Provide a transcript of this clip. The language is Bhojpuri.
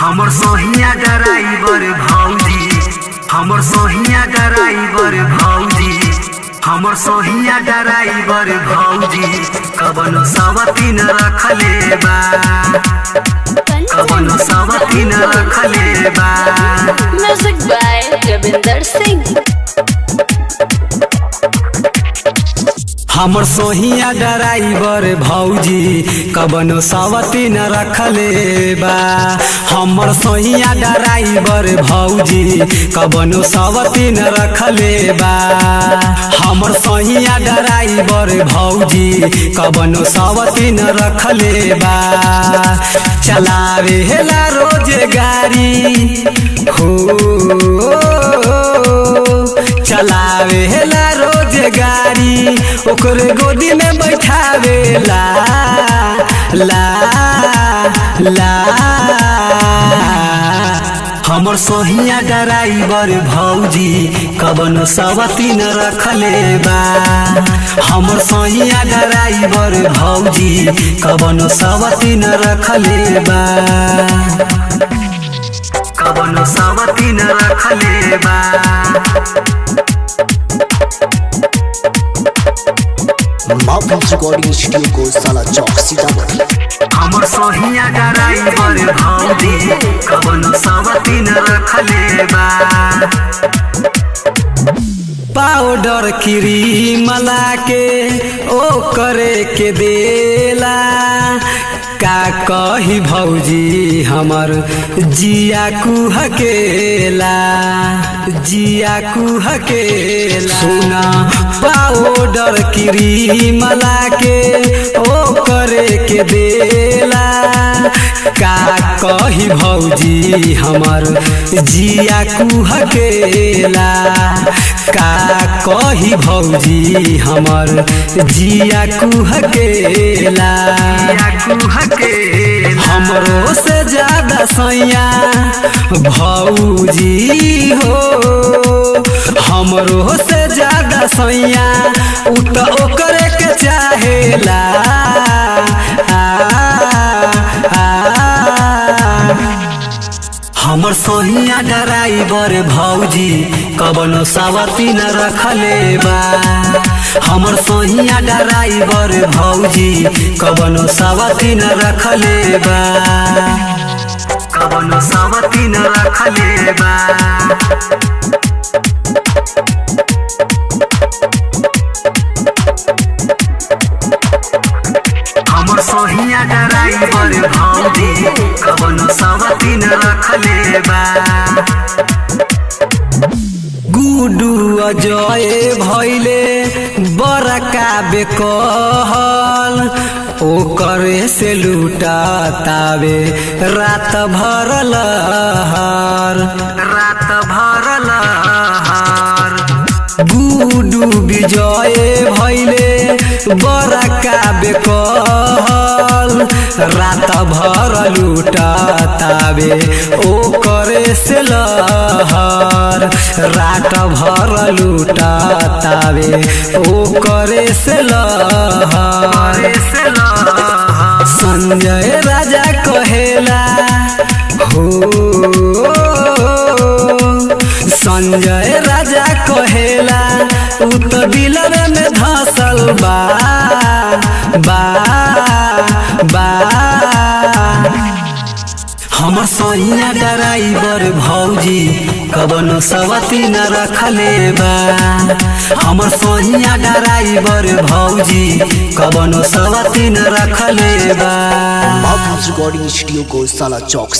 हमर सोहिया ड्राइवर भौजी, हमर सोहिया ड्राइवर भौजी, हमर सोहिया ड्राइवर भौजी, कबनो सवतीन रखले बा, कबनो सवतीन रखले बा। Music by Ravinder Singh. हमर सोहिया ड्राइवर भौजी, कबनो सवतीन रखले बा। हमर सोहिया ड्राइवर भौजी, कबनो सवतीन रखले बा। हमर सोहिया ड्राइवर भौजी, कबनो सवतीन रखले बा। चलावे ला रोज गाड़ी हो, चलावे ला रोज गाड़ी, ओकरे गोदी में बैठावे ला ला ला। हमर सोहिया ड्राइवर भौजी, कबनो सवतीन रखले बा। हमर सोहिया ड्राइवर भौजी, कबनो सवतीन रखले बा, कबनो सवतीन रखले बा। रिकॉर्डिंग स्टूडियो को साला चौक सीतामढ़ी। हमर सोहिया ड्राइवर भौजी, कबनो सवतीन रखले बा। पाउडर क्रीम लाके ओ करे के देला, का कही भौजी हमर जिया कुहकेला, जिया कुहकेला। सुना पाउडर क्रीम लाके ओ करे के देला, का कही भौजी हमर जिया कुहकेला, का कही भौजी हमर जिया कुहकेला। हमरो से ज्यादा सैया भौजी हो, हमरो से ज्यादा सैया उ त ओकरे के चाहेला। हमर सोहिया ड्राइवर भौजी, कबनो सवतीन रखले बा। हमर सोहिया ड्राइवर भौजी, कबनो सवतीन रखले बा, कबनो सवतीन रखले बा। हमर सोहिया ड्राइवर भौजी, कबनो सवतीन रखले बा। गुडू अजय भैले बड़का बेकहल, ओकरे से लूटातावे रात भर लहर, रात भर लहर। गुडू विजय भैले बड़का बेकहल, रात भर लूटातावे ओकरे से लहर, रात भर लूटातावे ओकरे से लहर। संजय राजा कहेला हो, संजय राजा कहेला उ त बिलर में धसल बा बा बा। हमर सोहिया ड्राइवर भौजी, कबनो सवतीन रखले बा। हमर सोहिया ड्राइवर भौजी, कबनो सवतीन रखले बा। रिकॉर्डिंग स्टूडियो को साला चौक